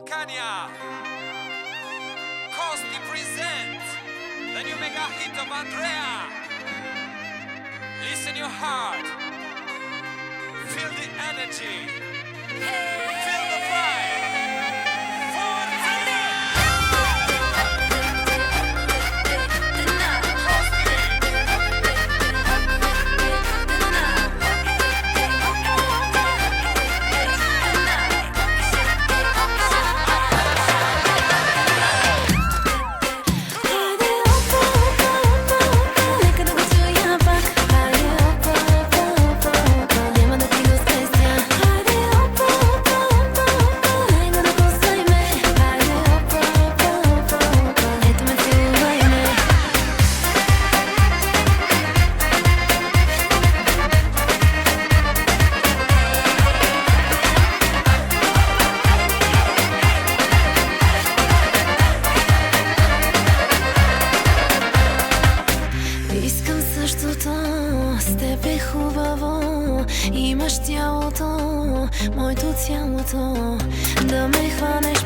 Balkania. Kosti presents the new mega hit of Andrea. Listen your heart. Feel the energy. Feel the vibe. Искам същото, с теб е хубаво. Имаш тялото, моето цялото. Да ме хванеш